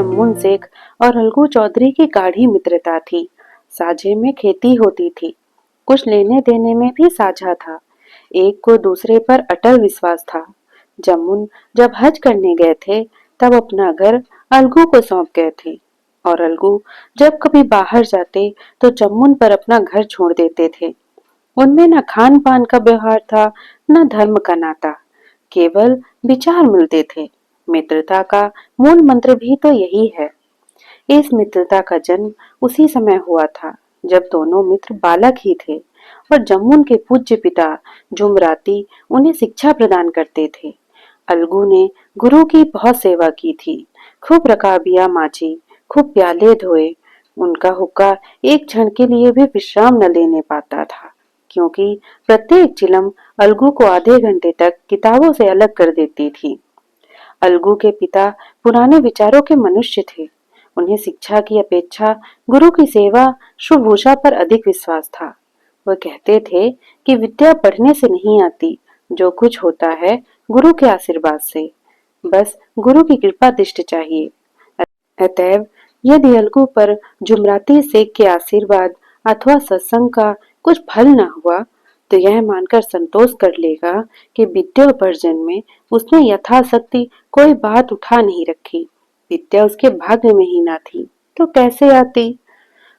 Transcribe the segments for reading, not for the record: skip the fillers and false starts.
जम्मुन शेख और अलगू चौधरी की गाढ़ी मित्रता थी। साझे में खेती होती थी, कुछ लेने देने में भी साझा था। एक को दूसरे पर अटल विश्वास था। जम्मुन जब हज करने गए थे तब अपना घर अलगू को सौंप गए थे, और अलगू जब कभी बाहर जाते तो जम्मुन पर अपना घर छोड़ देते थे। उनमें न खान पान का व्यवहार था, न धर्म का नाता, केवल विचार मिलते थे। मित्रता का मूल मंत्र भी तो यही है। इस मित्रता का जन्म उसी समय हुआ था जब दोनों मित्र बालक ही थे और जम्मुन के पूज्य पिता जुमराती उन्हें शिक्षा प्रदान करते थे। अलगू ने गुरु की बहुत सेवा की थी, खूब रकाबियां माची, खूब प्याले धोए। उनका हुक्का एक क्षण के लिए भी विश्राम न लेने पाता था, क्योंकि प्रत्येक चिलम अलगू को आधे घंटे तक किताबों से अलग कर देती थी। अलगू के पिता पुराने विचारों के मनुष्य थे। उन्हें शिक्षा की अपेक्षा गुरु की सेवा शुभूषा पर अधिक विश्वास था। वह कहते थे कि विद्या पढ़ने से नहीं आती, जो कुछ होता है गुरु के आशीर्वाद से। बस गुरु की कृपा दृष्टि चाहिए। अतएव यदि अलगू पर जुमराती शेख के आशीर्वाद अथवा सत्संग का कुछ फल न हुआ तो यह मानकर संतोष कर लेगा कि विद्योपार्जन में उसने यथाशक्ति कोई बात उठा नहीं रखी। विद्या उसके भाग्य में ही न थी तो कैसे आती।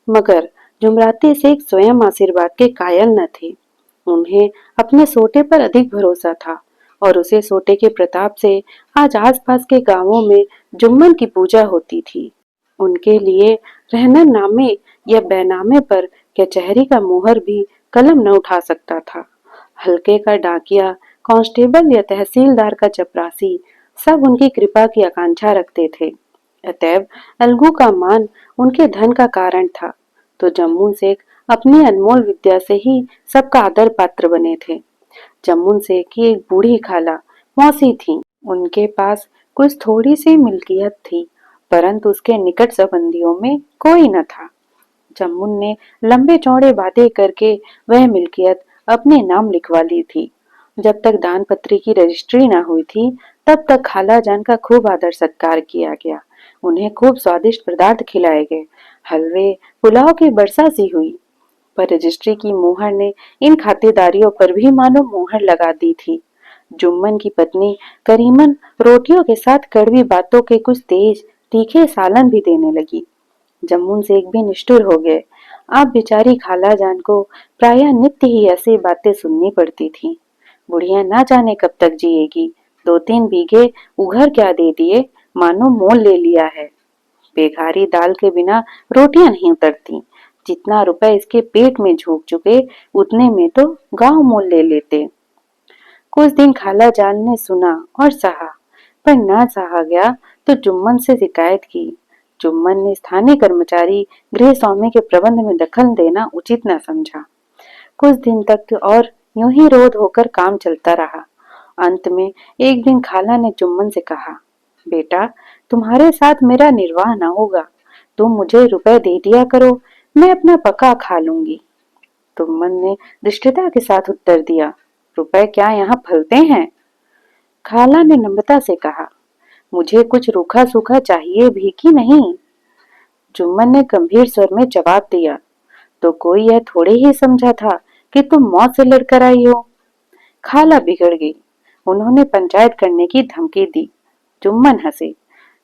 मगर जुमराती शेख स्वयं आशीर्वाद के कायल न थे। उन्हें अपने सोटे पर अधिक भरोसा था और उसे सोटे के प्रताप से आज आसपास के गांवों में जुम्मन की पूजा होती थी। उनके लिए रहनर नामे या बैनामे पर कचहरी का मोहर भी कलम न उठा सकता था। हल्के का डाकिया, कांस्टेबल या तहसीलदार का चपरासी सब उनकी कृपा की आकांक्षा रखते थे। अतएव अलगू का मान उनके धन का कारण था, तो जम्मू शेख अपनी अनमोल विद्या से ही सबका आदर पात्र बने थे। जम्मू शेख की एक बूढ़ी खाला मौसी थी। उनके पास कुछ थोड़ी सी मिल्कियत थी, परंतु उसके निकट संबंधियों में कोई न था। जम्मुन ने लंबे चौड़े वादे करके वह मिल्कियत अपने नाम लिखवा ली थी। जब तक दान पत्री की रजिस्ट्री न हुई थी तब तक खाला जान का खूब आदर सत्कार किया गया। उन्हें खूब स्वादिष्ट पदार्थ खिलाए गए। हलवे पुलाव की वर्षा सी हुई। पर रजिस्ट्री की मोहर ने इन खातिरदारियों पर भी मानो मोहर लगा दी थी। जुम्मन की पत्नी करीमन रोटियों के साथ कड़वी बातों के कुछ तेज तीखे सालन भी देने लगी। जम्मू से एक भी निष्ठुर हो गए। आप बेचारी खाला जान को प्रायः नित्य ही ऐसी बातें सुननी पड़ती थी। बुढ़िया ना जाने कब तक जिएगी। 2-3 बीघे उघर क्या दे दिए, मानो मोल ले लिया है। बेघारी दाल के बिना रोटियां नहीं उतरती। जितना रुपए इसके पेट में झोंक चुके उतने में तो गांव मोल ले लेते। कुछ दिन खाला जान ने सुना और सहा, पर ना सहा गया तो जुम्मन से शिकायत की। जुम्मन ने स्थानीय कर्मचारी गृह स्वामी के प्रबंध में दखल देना उचित न समझा। कुछ दिन तक तो और यूं ही रोध होकर काम चलता रहा। अंत में एक दिन खाला ने जुम्मन से कहा, बेटा तुम्हारे साथ मेरा निर्वाह न होगा, तुम मुझे रुपए दे दिया करो, मैं अपना पका खा लूंगी। जुम्मन ने धृष्टता के साथ उत्तर दिया, रुपए क्या यहाँ फलते हैं। खाला ने नम्रता से कहा, मुझे कुछ रूखा सूखा चाहिए भी कि नहीं। जुम्मन ने गंभीर स्वर में जवाब दिया, तो कोई यह थोड़े ही समझा था कि तुम मौत से लड़कर आई हो। खाला बिगड़ गई। उन्होंने पंचायत करने की धमकी दी। जुम्मन हंसे,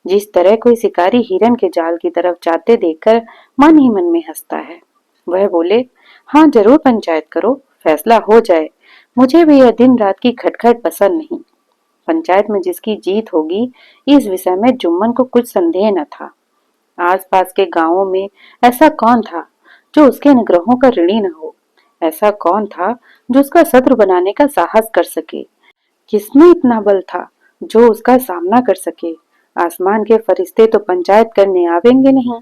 जिस तरह कोई शिकारी हिरन के जाल की तरफ जाते देखकर मन ही मन में हंसता है। वह बोले, हाँ जरूर पंचायत करो, फैसला हो जाए। मुझे भी यह दिन रात की खटखट पसंद नहीं। पंचायत में जिसकी जीत होगी इस विषय में जुम्मन को कुछ संदेह न था। आसपास के गांवों में ऐसा कौन था जो उसके निग्रहों का ऋणी न हो। ऐसा कौन था जो उसका शत्रु बनाने का साहस कर सके। किसमें इतना बल था जो उसका सामना कर सके। आसमान के फरिश्ते तो पंचायत करने आवेंगे नहीं।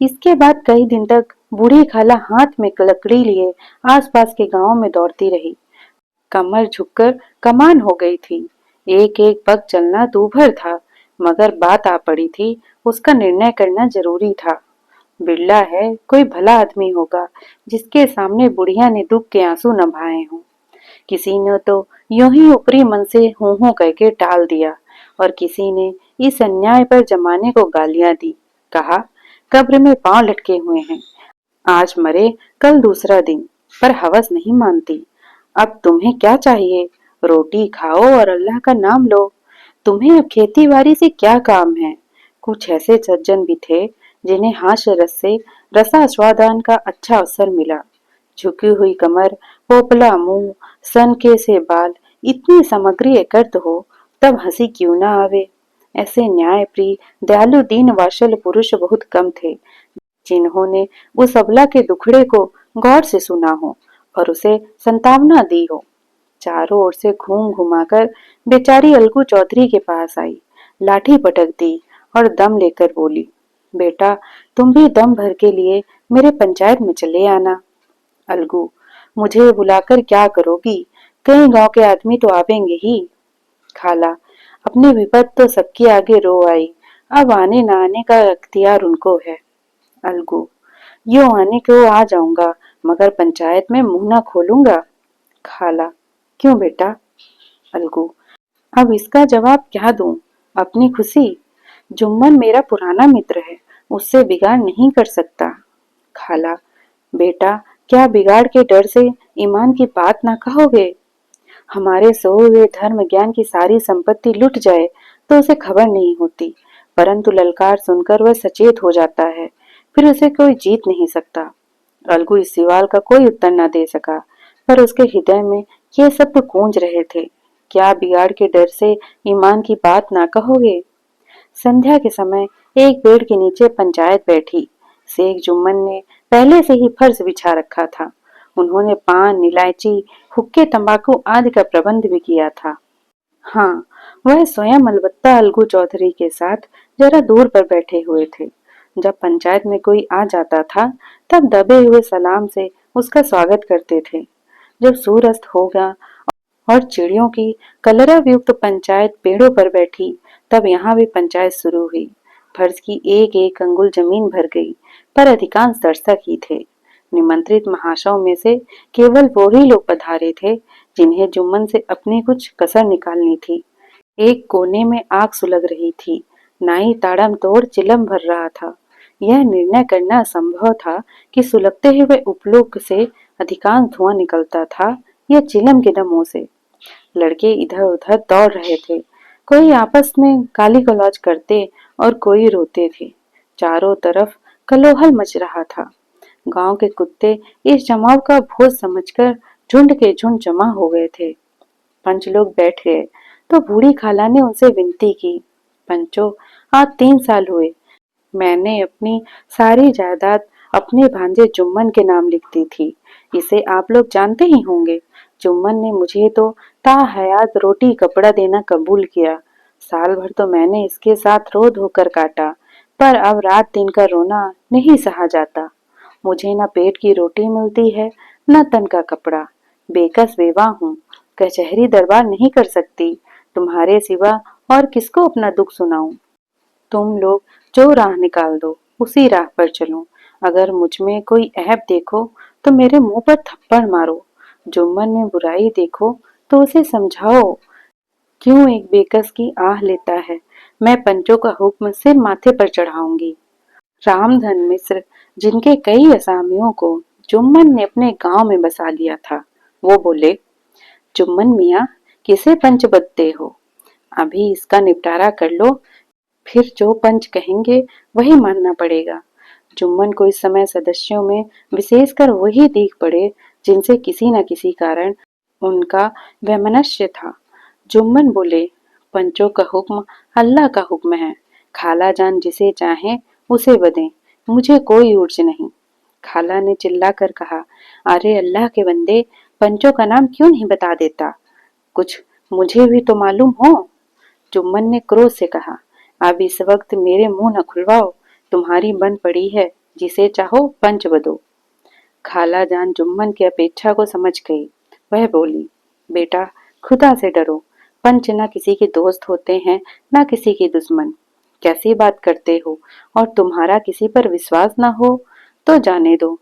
इसके बाद कई दिन तक बूढ़ी खाला हाथ में लकड़ी लिए आसपास के गांवों में दौड़ती रही। कमर झुककर कमान हो गई थी। एक एक पग चलना दूभर था, मगर बात आ पड़ी थी, उसका निर्णय करना जरूरी था। बिरला है कोई भला आदमी होगा जिसके सामने बुढ़िया ने दुख के आंसू न बहाए हों। किसी ने तो यूं ही ऊपरी मन से हूं हूं करके टाल दिया और किसी ने इस अन्याय पर जमाने को गालियां दी। कहा, कब्र में पांव लटके हुए हैं, आज मरे कल दूसरा दिन, पर हवस नहीं मानती। अब तुम्हें क्या चाहिए? रोटी खाओ और अल्लाह का नाम लो। तुम्हें अब खेती बाड़ी से क्या काम है? कुछ ऐसे सज्जन भी थे जिन्हें हास्य रस से रसास्वादन का अच्छा अवसर मिला। झुकी हुई कमर, पोपला मुंह, सनके से बाल, इतनी सामग्री एकत्र हो तब हंसी क्यों ना आवे। ऐसे न्यायप्रिय दयालु दीन वात्सल पुरुष बहुत कम थे जिन्होंने उस अबला के दुखड़े को गौर से सुना हो और उसे संतावना दी हो। चारों ओर से घूम घुमाकर बेचारी अलगू चौधरी के पास आई, लाठी पटक दी और दम लेकर बोली, बेटा तुम भी दम भर के लिए मेरे पंचायत में चले आना। अलगू, मुझे बुलाकर क्या करोगी? कई गांव के आदमी तो आवेंगे ही। खाला, अपनी विपत तो सबके आगे रो आई, अब आने न आने का अख्तियार उनको है। अलगू, यूं आने को आ जाऊंगा मगर पंचायत में मुंह ना खोलूंगा। खाला, क्यों बेटा? अलगू, अब इसका जवाब क्या दूं? अपनी खुशी। जुम्मन मेरा पुराना मित्र है, उससे बिगाड़ नहीं कर सकता। खाला, बेटा क्या बिगाड़ के डर से ईमान की बात ना कहोगे? हमारे सोए हुए धर्म ज्ञान की सारी संपत्ति लुट जाए तो उसे खबर नहीं होती, परंतु ललकार सुनकर वह सचेत हो जाता है, फिर उसे कोई जीत नहीं सकता। अलगू इस सवाल का कोई उत्तर न दे सका, पर उसके हृदय में ये शब्द गूंज रहे थे, क्या बिगाड़ के डर से ईमान की बात ना कहोगे? संध्या के समय एक पेड़ के नीचे पंचायत बैठी। शेख जुम्मन ने पहले से ही फर्श बिछा रखा था। उन्होंने पान, इलायची, हुक्के, तंबाकू आदि का प्रबंध भी किया था। हाँ, वह स्वयं अलबत्ता अलगू चौधरी के साथ जरा दूर पर बैठे हुए थे। जब पंचायत में कोई आ जाता था तब दबे हुए सलाम से उसका स्वागत करते थे। जब सूर्यास्त होगा और चिड़ियों की कलरव युक्त पंचायत पेड़ों पर बैठी तब यहाँ भी पंचायत शुरू हुई। फर्श की एक एक अंगुल जमीन भर गई, पर अधिकांश दर्शक ही थे। निमंत्रित महाशयों में से केवल वो ही लोग पधारे थे जिन्हें जुम्मन से अपनी कुछ कसर निकालनी थी। एक कोने में आग सुलग रही थी, नाई ताड़म तोड़ चिलम भर रहा था। यह निर्णय करना असंभव था कि सुलगते हुए उपलोक से अधिकांश धुआं निकलता था या चिलम के दमों से। लड़के इधर उधर दौड़ रहे थे, कोई आपस में गाली गलौज करते और कोई रोते थे। चारों तरफ कलोहल मच रहा था। गांव के कुत्ते इस जमाव का भोज समझकर झुंड के झुंड जमा हो गए थे। पंच लोग बैठ गए तो बूढ़ी खाला ने उनसे विनती की, पंचो आज 3 साल हुए मैंने अपनी सारी जायदाद अपने भांजे जुम्मन के नाम लिख दी थी। इसे आप लोग जानते ही होंगे। जुम्मन ने मुझे तो ताहयात रोटी कपड़ा देना कबूल किया। साल भर तो मैंने इसके साथ रो धोकर काटा, पर अब रात दिन का रोना नहीं सहा जाता। मुझे न पेट की रोटी मिलती है न तन का कपड़ा। बेकस बेवा हूँ, कचहरी दरबार नहीं कर सकती। तुम्हारे सिवा और किसको अपना दुख सुनाऊं? तुम लोग जो राह निकाल दो उसी राह पर चलूं। अगर मुझ में कोई ऐब देखो तो मेरे मुंह पर थप्पड़ मारो। जुम्मन में बुराई देखो तो उसे समझाओ। क्यों एक बेकस की आह लेता है? मैं पंचों का हुक्म सिर माथे पर चढ़ाऊंगी। रामधन मिश्र, जिनके कई असामियों को जुम्मन ने अपने गांव में बसा लिया था, वो बोले, जुम्मन मियाँ किसे पंच बदते हो? अभी इसका निपटारा कर लो, फिर जो पंच कहेंगे वही मानना पड़ेगा। जुम्मन को इस समय सदस्यों में विशेषकर वही दीख पड़े जिनसे किसी न किसी कारण उनका वैमनस्य था। जुम्मन बोले, पंचों का हुक्म अल्लाह का हुक्म है। खाला जान जिसे चाहे उसे बदें, मुझे कोई ऊर्ज नहीं। खाला ने चिल्लाकर कहा, अरे अल्लाह के बंदे, पंचों का नाम क्यों नहीं बता देता? कुछ मुझे भी तो मालूम हो। जुम्मन ने क्रोध से कहा, अब इस वक्त मेरे मुंह न खुलवाओ, तुम्हारी बन पड़ी है, जिसे चाहो पंच बदो। खाला जान जुम्मन की अपेक्षा को समझ गई। वह बोली, बेटा खुदा से डरो, पंच न किसी के दोस्त होते हैं न किसी के दुश्मन। कैसी बात करते हो? और तुम्हारा किसी पर विश्वास न हो तो जाने दो।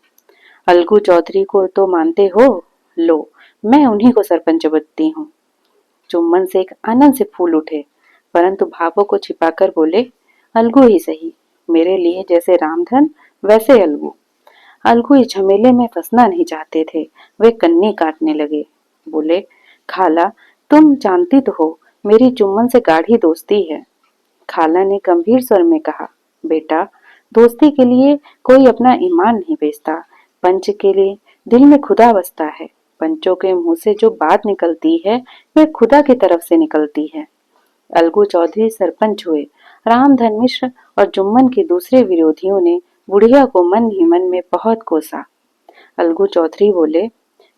अलगू चौधरी को तो मानते हो, लो मैं उन्हीं को सरपंच बनती हूँ। जुम्मन शेख आनंद से फूल उठे। परंतु भावों को छिपाकर बोले, अलगू ही सही, मेरे लिए जैसे रामधन वैसे अलगू। अलगू इस झमेले में फंसना नहीं चाहते थे। वे कन्नी काटने लगे। बोले, खाला, तुम जानती तो हो मेरी चुम्बन से गाढ़ी दोस्ती है। खाला ने गंभीर स्वर में कहा, बेटा, दोस्ती के लिए कोई अपना ईमान नहीं बेचता। पंच के लिए दिल में खुदा बसता है। पंचों के मुंह से जो बात निकलती है वह खुदा की तरफ से निकलती है। अलगू चौधरी सरपंच हुए। रामधन मिश्र और जुम्मन के दूसरे विरोधियों ने बुढ़िया को मन ही मन में बहुत कोसा। अलगू चौधरी बोले,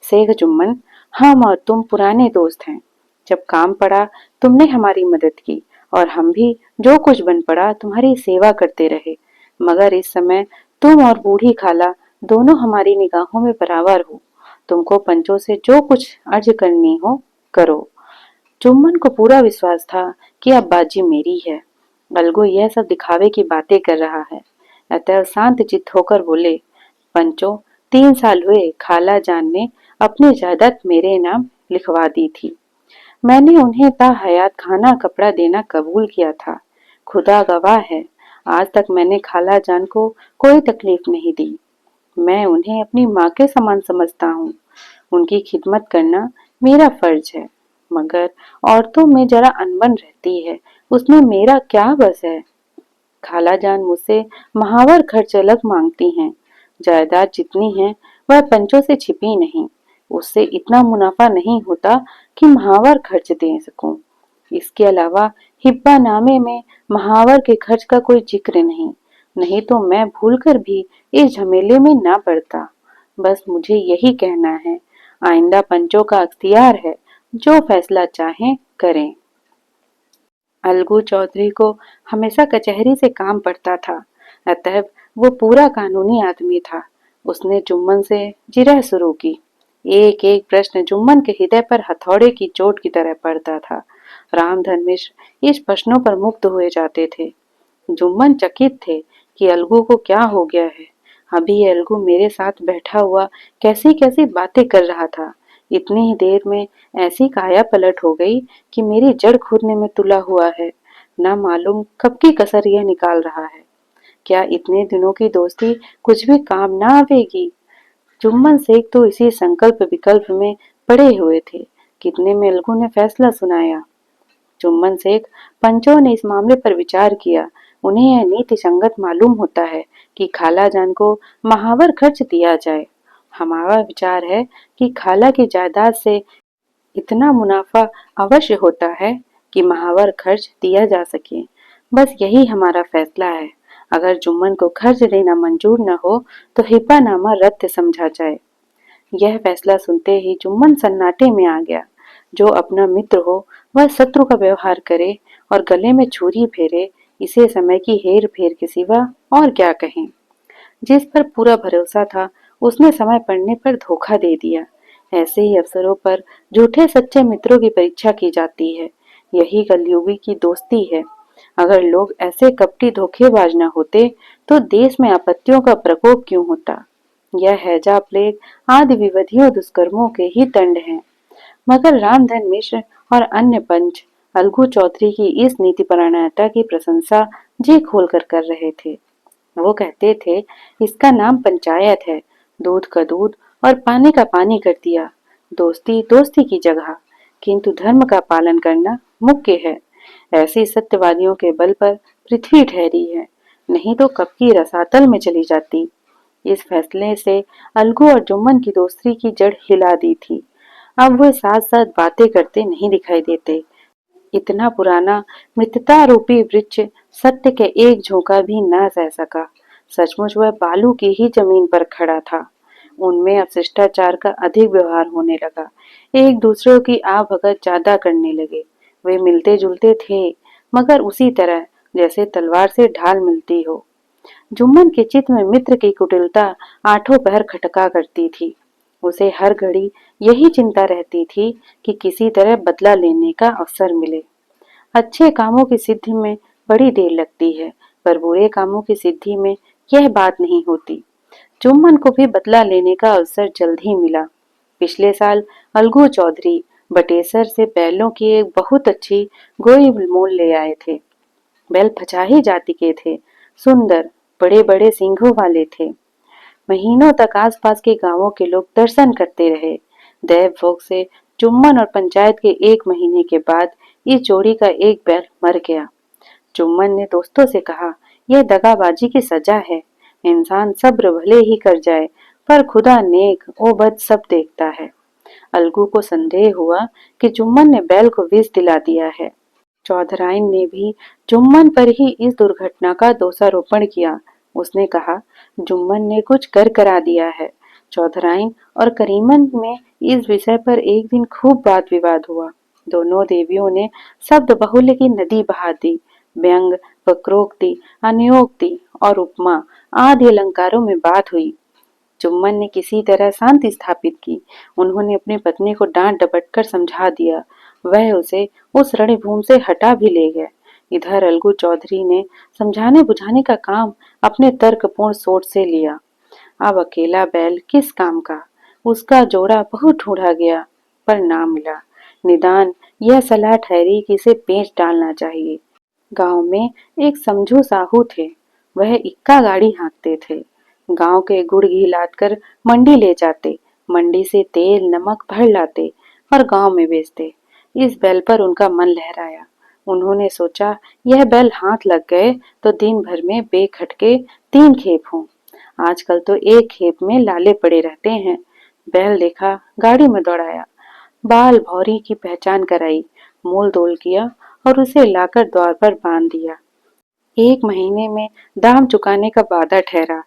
शेख जुम्मन, हम और तुम पुराने दोस्त हैं। जब काम पड़ा तुमने हमारी मदद की और हम भी जो कुछ बन पड़ा तुम्हारी सेवा करते रहे। मगर इस समय तुम और बूढ़ी खाला दोनों हमारी निगाहों में बराबर हो। तुमको पंचों से जो कुछ अर्ज करनी हो करो। जुम्मन को पूरा विश्वास था कि अब बाजी मेरी है। अलगू यह सब दिखावे की बातें कर रहा है। अतः शांत चित्त होकर बोले, पंचों, 3 साल हुए खाला जान ने अपनी जायदाद मेरे नाम लिखवा दी थी। मैंने उन्हें ताहयात खाना कपड़ा देना कबूल किया था। खुदा गवाह है, आज तक मैंने खाला जान को कोई तकलीफ नहीं दी। मैं उन्हें अपनी माँ के समान समझता हूँ। उनकी खिदमत करना मेरा फर्ज है। मगर औरतों में जरा अनबन रहती है, उसमें मेरा क्या बस है। खाला जान मुझसे महावर खर्च अलग मांगती हैं। जायदाद जितनी है वह पंचों से छिपी नहीं। उससे इतना मुनाफा नहीं होता कि महावर खर्च दे सकूं। इसके अलावा हिब्बा नामे में महावर के खर्च का कोई जिक्र नहीं। नहीं तो मैं भूलकर भी इस झमेले में ना पड़ता। बस मुझे यही कहना है, आइंदा पंचों का अख्तियार है, जो फैसला चाहें करें। अलगू चौधरी को हमेशा कचहरी से काम पड़ता था, अतः वो पूरा कानूनी आदमी था। उसने जुम्मन से जिरह शुरू की। एक एक प्रश्न जुम्मन के हृदय पर हथौड़े की चोट की तरह पड़ता था। रामधन मिश्र इस प्रश्नों पर मुग्ध हुए जाते थे। जुम्मन चकित थे कि अलगू को क्या हो गया है। अभी अलगू मेरे साथ बैठा हुआ कैसी कैसी बातें कर रहा था। इतनी ही देर में ऐसी काया पलट हो गई कि मेरी जड़ खूरने में तुला हुआ है। न मालूम कब की कसर यह निकाल रहा है। क्या इतने दिनों की दोस्ती कुछ भी काम ना आवेगी। जुम्मन शेख तो इसी संकल्प विकल्प में पड़े हुए थे। कितने में अलगू ने फैसला सुनाया। जुम्मन शेख, पंचों ने इस मामले पर विचार किया। उन्हें यह नीति संगत मालूम होता है कि खाला जान को महावर खर्च दिया जाए। हमारा विचार है कि खाला की जायदाद से इतना मुनाफा अवश्य होता है कि महावर खर्च दिया जा सके। बस यही हमारा फैसला है। अगर जुम्मन को खर्च देना मंजूर न हो तो हिब्बानामा रद्द समझा जाए। यह फैसला सुनते ही जुम्मन सन्नाटे में आ गया। जो अपना मित्र हो वह शत्रु का व्यवहार करे और गले में छुरी फेरे, इसे समय की हेर फेर के सिवा और क्या कहें। जिस पर पूरा भरोसा था उसने समय पड़ने पर धोखा दे दिया। ऐसे ही अवसरों पर झूठे सच्चे मित्रों की परीक्षा की जाती है। यही कलयुगी की दोस्ती है। अगर लोग ऐसे कपटी धोखेबाज न होते तो देश में आपत्तियों का प्रकोप क्यों होता। यह हैजा प्लेग आदि विविधियों दुष्कर्मों के ही दंड हैं। मगर रामधन मिश्र और अन्य पंच अलगू चौधरी की इस नीतिपरायणता की प्रशंसा जी खोलकर कर रहे थे। वो कहते थे, इसका नाम पंचायत है। दूध का दूध और पानी का पानी कर दिया। दोस्ती दोस्ती की जगह, किंतु धर्म का पालन करना मुख्य है। ऐसी सत्यवादियों के बल पर पृथ्वी ठहरी है, नहीं तो कब की रसातल में चली जाती। इस फैसले से अलगू और जुम्मन की दोस्ती की जड़ हिला दी थी। अब वे साथ साथ बातें करते नहीं दिखाई देते। इतना पुराना मित्रता रूपी वृक्ष सत्य के एक झोंका भी न सह सका। सचमुच वह बालू की ही जमीन पर खड़ा था। उनमें अब शिष्टाचार का अधिक व्यवहार होने लगा। एक दूसरे की आ भगत ज्यादा करने लगे। वे मिलते जुलते थे, मगर उसी तरह जैसे तलवार से ढाल मिलती हो। जुम्मन के चित्त में मित्र की कुटिलता आठों पहर खटका करती थी। उसे हर घड़ी यही चिंता रहती थी कि किसी तरह बदला लेने का अवसर मिले। अच्छे कामों की सिद्धि में बड़ी देर लगती है, पर बुरे कामों की सिद्धि में यह बात नहीं होती। जुम्मन को भी बदला लेने का अवसर जल्द ही मिला। पिछले साल अलगू चौधरी बटेसर से बैलों की एक बहुत अच्छी गोई मोल ले आए थे। बैल पचाही जाति के थे, सुंदर, बड़े बड़े सींगों वाले थे। महीनों तक आसपास के गांवों के लोग दर्शन करते रहे। दैव भोग से चुम्बन और पंचायत के 1 महीने के बाद इस जोड़ी का एक बैल मर गया। चुम्बन ने दोस्तों से कहा, यह दगाबाजी की सजा है। इंसान सब्र भले ही कर जाए, पर खुदा नेक ओ बद सब देखता है। अलगू को संदेह हुआ कि जुम्मन ने बैल को विष दिला दिया है। चौधराइन ने भी जुम्मन पर ही इस दुर्घटना का दोषारोपण किया। उसने कहा, जुम्मन ने कुछ कर करा दिया है। चौधराइन और करीमन में इस विषय पर एक दिन खूब वाद विवाद हुआ। दोनों देवियों ने शब्द बाहुल्य की नदी बहा दी। व्यंग, वक्रोक्ति, अन्योक्ति और उपमा आदि अलंकारों में बात हुई। जुम्मन ने किसी तरह शांति स्थापित की। उन्होंने अपनी पत्नी को डांट डपट कर समझा दिया। वह उसे उस रणभूमि से हटा भी ले गए। इधर अलगू चौधरी ने समझाने बुझाने का काम अपने तर्कपूर्ण सोच से लिया। अब अकेला बैल किस काम का। उसका जोड़ा बहुत ढूंढा गया, पर ना मिला। निदान यह सलाह ठहरी कि इसे बेच डालना चाहिए। गांव में एक समझू साहू थे। वह इक्का गाड़ी हाँकते थे। गांव के गुड़ घी लाद कर मंडी ले जाते। मंडी से तेल नमक भर लाते और गांव में बेचते। इस बैल पर उनका मन लहराया। उन्होंने सोचा, यह बैल हाथ लग गए तो दिन भर में बेखटके 3 खेप हों। आजकल तो एक खेप में लाले पड़े रहते हैं। बैल देखा, गाड़ी में दौड़ाया, बाल भौरी की पहचान कराई, मोल तोल किया और उसे लाकर द्वार पर बांध दिया। 1 महीने में दाम चुकाने का वादा ठहरा।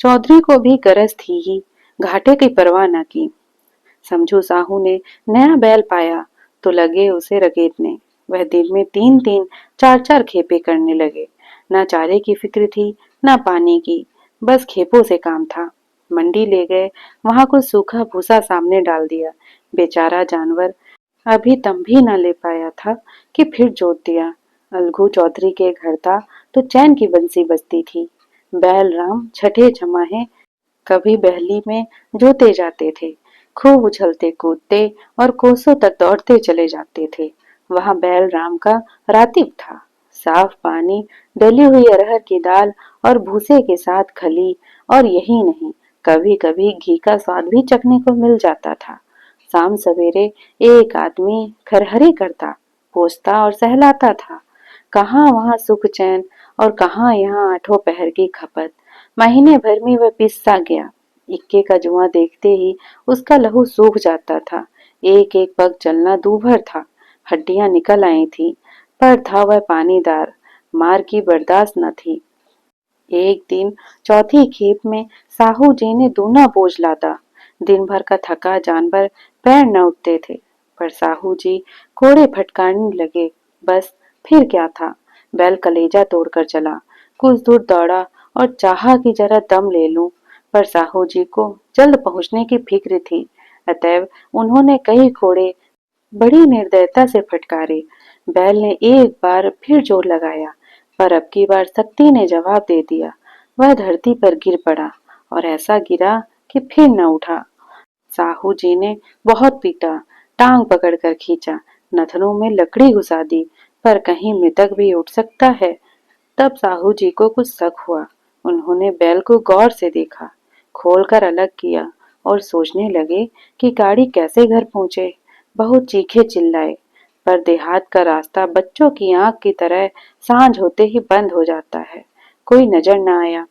चौधरी को भी गरज थी ही, घाटे की परवाह न की। समझू साहू ने नया बैल पाया तो लगे उसे रगेदने। वह दिन में 3-3, 4-4 खेपे करने लगे। ना चारे की फिक्र थी, ना पानी की, बस खेपों से काम था। मंडी ले गए, वहां कुछ सूखा भूसा सामने डाल दिया। बेचारा जानवर अभी दम भी न ले पाया था कि फिर जोत दिया। अलगू चौधरी के घर था तो चैन की बंसी बजती थी। बैल राम छठे छमाहे कभी बहली में जोते जाते थे। खूब उछलते कूदते और कोसों तक दौड़ते चले जाते थे। वहां बैल राम का रातिब था। साफ पानी, डली हुई अरहर की दाल और भूसे के साथ खली, और यही नहीं, कभी कभी घी का स्वाद भी चखने को मिल जाता था। शाम सवेरे एक आदमी खरहरी करता, पोंछता और सहलाता था। कहाँ वहां सुख चैन और कहाँ यहाँ 8 पहर की खपत। महीने भर में वह पिससा गया। इक्के का जुआं देखते ही उसका लहू सूख जाता था। एक एक पग चलना दूभर था। हड्डियां निकल आई थी, पर था वह पानीदार। मार की बर्दाश्त न थी। एक दिन चौथी खेप में साहू जी ने दूना बोझ लादा। दिन भर का थका जानवर पैर न उठते थे, पर साहू जी कोड़े फटकारने लगे। बस फिर क्या था। बैल कलेजा तोड़कर चला। कुछ दूर दौड़ा और चाहा कि जरा दम ले लूं, पर साहू जी को जल्द पहुंचने की फिक्र थी। अतएव उन्होंने कई कोड़े बड़ी निर्दयता से फटकारे। बैल ने एक बार फिर जोर लगाया, पर अब की बार शक्ति ने जवाब दे दिया। वह धरती पर गिर पड़ा और ऐसा गिरा कि फिर न उठा। साहू जी ने बहुत पीटा, टांग पकड़कर खींचा, नथनों में लकड़ी घुसा दी, पर कहीं मृतक भी उठ सकता है। तब साहू जी को कुछ शक हुआ। उन्होंने बैल को गौर से देखा, खोलकर अलग किया और सोचने लगे कि गाड़ी कैसे घर पहुंचे। बहुत चीखे चिल्लाए, पर देहात का रास्ता बच्चों की आंख की तरह सांझ होते ही बंद हो जाता है। कोई नजर न आया।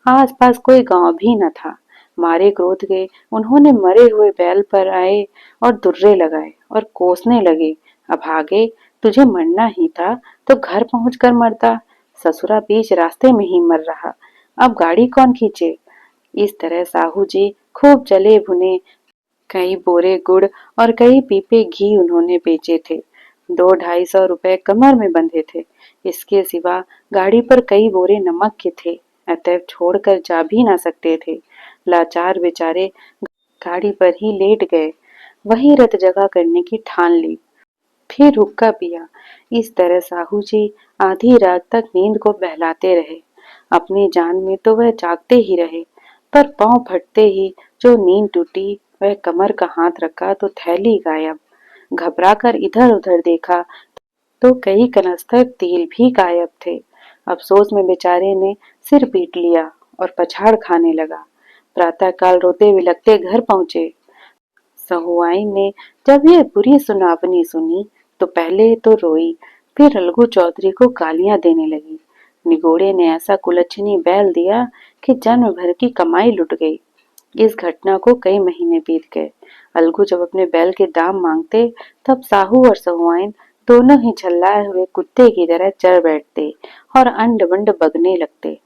आसपास कोई गांव भी न था। मारे क्रोध के उन्होंने मरे हुए बैल पर आए और दुर्रे लगाए और कोसने लगे। अभागे, तुझे मरना ही था तो घर पहुंचकर मरता। ससुरा बीच रास्ते में ही मर रहा। अब गाड़ी कौन खींचे। इस तरह साहू जी खूब जले भुने कई बोरे गुड़ और कई पीपे घी उन्होंने बेचे थे। 200-250 रुपए कमर में बंधे थे। इसके सिवा गाड़ी पर कई बोरे नमक के थे। अतएव छोड़कर जा भी ना सकते थे। लाचार बेचारे गाड़ी पर ही लेट गए। वही रत जगह करने की ठान ली। फिर हुक्का पिया। इस तरह साहू जी आधी रात तक नींद को बहलाते रहे। अपनी जान में तो वह जागते ही रहे, पर पांव फटते ही जो नींद टूटी, वह कमर का हाथ रखा तो थैली गायब। घबराकर इधर उधर देखा तो कई कनस्तर तिल भी गायब थे। अफसोस में बेचारे ने सिर पीट लिया और पछाड़ खाने लगा। प्रातःकाल रोते बिलखते घर पहुंचे। सहुआइन ने जब यह बुरी सुनावनी सुनी तो पहले तो रोई, फिर अलगू चौधरी को गालियां देने लगी। निगोड़े ने ऐसा कुलच्छनी बैल दिया कि जन्म भर की कमाई लुट गई। इस घटना को कई महीने बीत गए। अलगू जब अपने बैल के दाम मांगते तब साहू और सहुआइन दोनों ही झल्लाए हुए कुत्ते की तरह चढ़ बैठते और अंड बंड बगने लगते।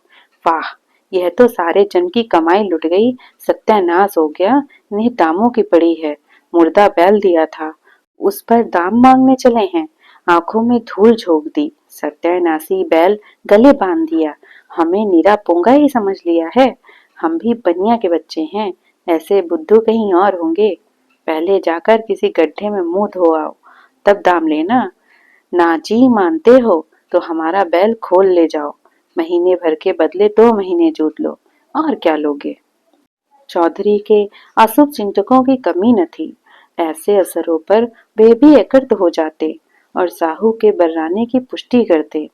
वाह, यह तो सारे जन की कमाई लुट गई, सत्यानाश हो गया, इन्हें दामों की पड़ी है। मुर्दा बैल दिया था, उस पर दाम मांगने चले हैं। आंखों में धूल झोंक दी। सत्यानाशी बैल गले बांध दिया। हमें निरा पोंगा ही समझ लिया है। हम भी बनिया के बच्चे हैं, ऐसे बुद्धू कहीं और होंगे। पहले जाकर किसी गड्ढे में मुंह धो आओ, तब दाम लेना। ना जी मानते हो तो हमारा बैल खोल ले जाओ, महीने भर के बदले 2 महीने जोत लो, और क्या लोगे। चौधरी के अशुभ चिंतकों की कमी न थी। ऐसे अवसरों पर वे भी एकत्र हो जाते और साहू के बर्राने की पुष्टि करते,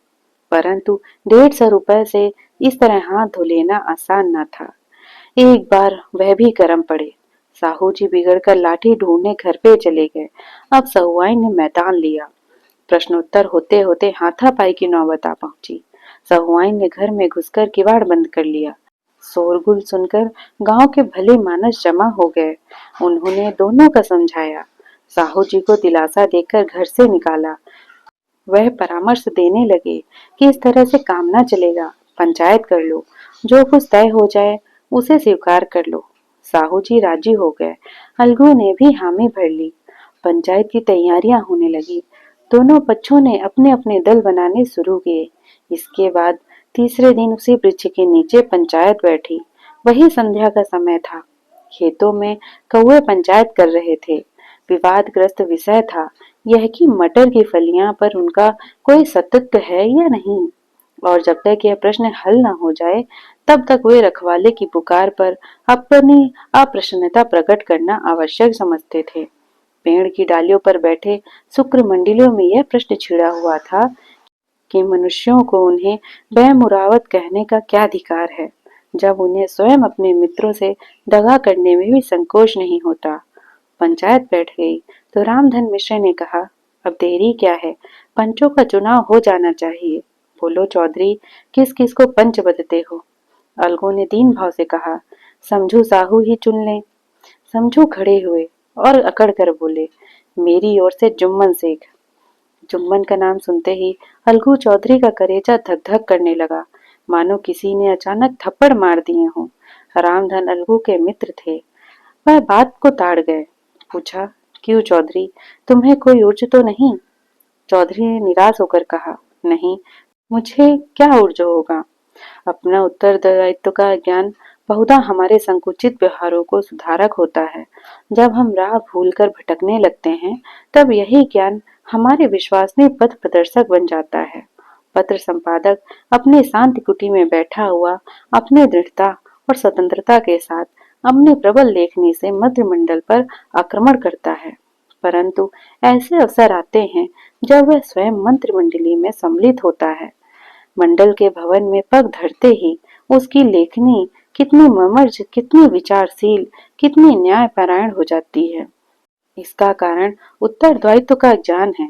परंतु 150 रुपए से इस तरह हाथ धो लेना आसान न था। एक बार वह भी गर्म पड़े। साहू जी बिगड़कर लाठी ढूंढने घर पे चले गए। अब सहुआइन ने मैदान लिया। प्रश्नोत्तर होते होते हाथापाई की नौबत आ पहुंची। सहुआइन ने घर में घुसकर किवाड़ बंद कर लिया। शोरगुल सुनकर गांव के भले मानस जमा हो गए। उन्होंने दोनों का समझाया। साहू जी को दिलासा देकर घर से निकाला। वह परामर्श देने लगे कि इस तरह से काम ना चलेगा, पंचायत कर लो, जो कुछ तय हो जाए उसे स्वीकार कर लो। साहू जी राजी हो गए। अलगू ने भी हामी भर ली। पंचायत की तैयारियां होने लगी। दोनों पक्षों ने अपने अपने दल बनाने शुरू किए। इसके बाद तीसरे दिन उसी वृक्ष के नीचे पंचायत बैठी। वही संध्या का समय था। खेतों में कौवे पंचायत कर रहे थे। विवादग्रस्त विषय था यह कि मटर की फलियां पर उनका कोई सतत्व है या नहीं, और जब तक यह प्रश्न हल न हो जाए तब तक वे रखवाले की पुकार पर अपनी अप्रसन्नता प्रकट करना आवश्यक समझते थे। पेड़ की डालियों पर बैठे शुक्र मंडलियों में यह प्रश्न छिड़ा हुआ था कि मनुष्यों को उन्हें बेमुरावत कहने का क्या अधिकार है, जब उन्हें स्वयं अपने मित्रों से दगा करने में भी संकोच नहीं होता। पंचायत बैठ गई तो रामधन मिश्र ने कहा, अब देरी क्या है, पंचों का चुनाव हो जाना चाहिए। बोलो चौधरी, किस किस को पंच बदते हो। अलगू ने दीन भाव से कहा, समझू साहू ही चुन ले। समझू खड़े हुए और अकड़ कर बोले, मेरी ओर से जुम्मन शेख। जुम्मन का नाम सुनते ही अलगू चौधरी का कलेजा धक धक करने लगा, मानो किसी ने अचानक थप्पड़ मार दिए हों। रामधन अलगू के मित्र थे। वह बात को ताड़ गए। पूछा, क्यों चौधरी, तुम्हें कोई उर्ज तो नहीं। चौधरी ने निराश होकर कहा, नहीं, मुझे क्या उर्ज होगा। अपना उत्तरदायित्व का ज्ञान बहुधा हमारे संकुचित व्यवहारों को सुधारक होता है। जब हम राह भूलकर भटकने लगते हैं तब यही ज्ञान हमारे विश्वसनीय पथ प्रदर्शक बन जाता है। पत्र संपादक अपने शांति कुटी में बैठा हुआ अपने दृढ़ता और स्वतंत्रता के साथ अपने प्रबल लेखनी से मंत्रिमंडल पर आक्रमण करता है, परंतु ऐसे अवसर आते हैं जब वह स्वयं मंत्रिमंडली में सम्मिलित होता है। मंडल के भवन में पग धरते ही उसकी लेखनी कितनी मर्मज्ञ, कितनी विचारशील, कितनी न्यायपरायण हो जाती है। इसका कारण उत्तरदायित्व का ज्ञान है।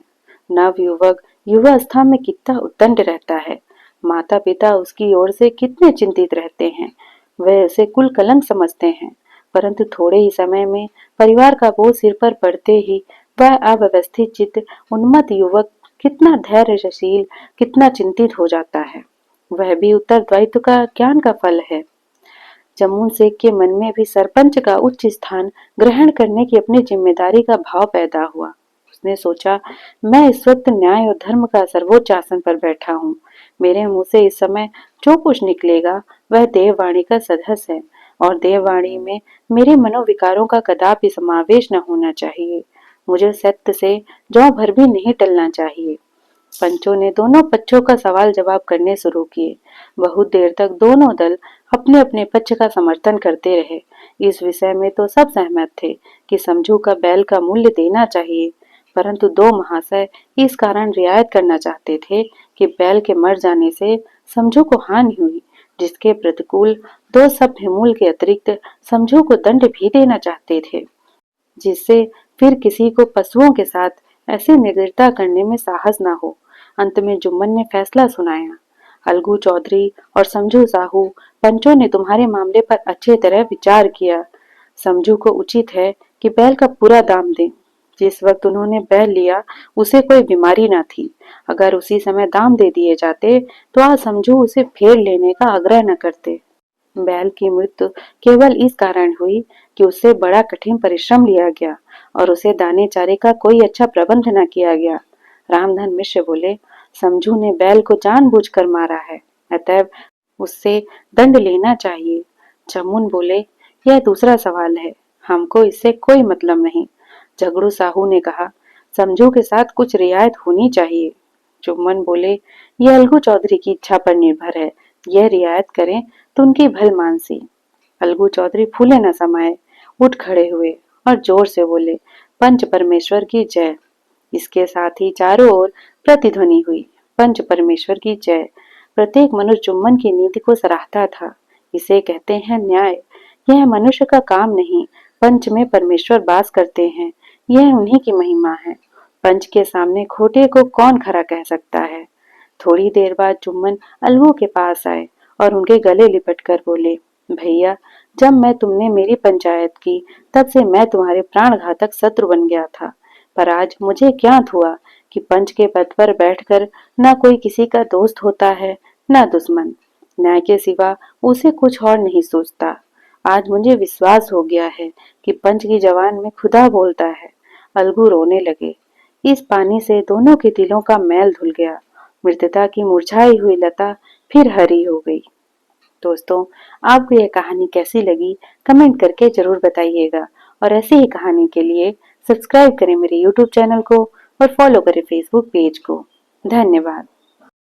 नवयुवक युवावस्था में कितना उद्दंड रहता है। माता पिता उसकी ओर से कितने चिंतित रहते हैं। वे उसे कुल कलंक समझते हैं, परंतु थोड़े ही समय में परिवार का बोझ सिर पर पड़ते ही वह अव्यवस्थित चित्त उन्मत्त युवक कितना धैर्यशील, कितना चिंतित हो जाता है। वह भी उत्तरदायित्व का ज्ञान का फल है। जमुन शेख के मन में भी सरपंच का उच्च स्थान ग्रहण करने की अपनी जिम्मेदारी का भाव पैदा हुआ। उसने सोचा, मैं इस वक्त न्याय और धर्म का सर्वोच्च आसन पर बैठा हूँ। मेरे मुंह से इस समय जो कुछ निकलेगा वह देववाणी का सदस्य है, और देववाणी में मेरे मनोविकारों का कदापि समावेश न होना चाहिए। मुझे सत्य से जौ भर भी नहीं टलना चाहिए। पंचों ने दोनों पक्षों का सवाल जवाब करने शुरू किए। बहुत देर तक दोनों दल अपने अपने पक्ष का समर्थन करते रहे। इस विषय में तो सब सहमत थे कि समझू का बैल का मूल्य देना चाहिए, परंतु दो महाशय इस कारण रियायत करना चाहते थे कि बैल के मर जाने से समझू को हानि हुई, जिसके प्रतिकूल दो सभ्य मूल के अतिरिक्त समझू को दंड भी देना चाहते थे, जिससे फिर किसी को पशुओं के साथ ऐसी निर्दयता करने में साहस न हो। अंत में जुम्मन ने फैसला सुनाया, अलगू चौधरी और समझू साहू, पंचों ने तुम्हारे मामले पर अच्छी तरह विचार किया। समझू को उचित है कि बैल का पूरा दाम दें। जिस वक्त उन्होंने बैल लिया उसे कोई बीमारी न थी। अगर उसी समय दाम दे दिए जाते तो आज समझू उसे फेर लेने का आग्रह न करते। बैल की मृत्यु केवल इस कारण हुई कि उससे बड़ा कठिन परिश्रम लिया गया और उसे दाने चारे का कोई अच्छा प्रबंध न किया गया। रामधन मिश्र बोले, समझू ने बैल को जानबूझकर मारा है, अतएव उससे दंड लेना चाहिए। जमुन बोले, यह दूसरा सवाल है, हमको इससे कोई मतलब नहीं। झगड़ू साहू ने कहा, समझू के साथ कुछ रियायत होनी चाहिए। जुम्मन बोले, यह अलगू चौधरी की इच्छा पर निर्भर है, यह रियायत करें तो उनकी भलमानसी। अलगू चौधरी फूले न समाये, उठ खड़े हुए और जोर से बोले, पंच परमेश्वर की जय। इसके साथ ही चारों ओर प्रतिध्वनि हुई, पंच परमेश्वर की जय। प्रत्येक मनुष्य जुम्मन की नीति को सराहता था। इसे कहते हैं न्याय। यह मनुष्य का काम नहीं, पंच में परमेश्वर वास करते हैं, यह उन्हीं की महिमा है। पंच के सामने खोटे को कौन खरा कह सकता है। थोड़ी देर बाद जुम्मन अलगू के पास आए और उनके गले लिपट कर बोले, भैया, जब मैं तुमने मेरी पंचायत की तब से मैं तुम्हारे प्राणघातक शत्रु बन गया था, पर आज मुझे ज्ञात हुआ कि पंच के पद पर बैठकर न कोई किसी का दोस्त होता है न दुश्मन। न्याय के सिवा उसे कुछ और नहीं सोचता। आज मुझे विश्वास हो गया है कि पंच की जवान में खुदा बोलता है। अलगू रोने लगे। इस पानी से दोनों के दिलों का मैल धुल गया। मृतता की मुरझाई हुई लता फिर हरी हो गई। दोस्तों, आपको यह कहानी कैसी लगी कमेंट करके जरूर बताइएगा और ऐसी ही कहानी के लिए सब्सक्राइब करें मेरे यूट्यूब चैनल को और फॉलो करें फेसबुक पेज को। धन्यवाद।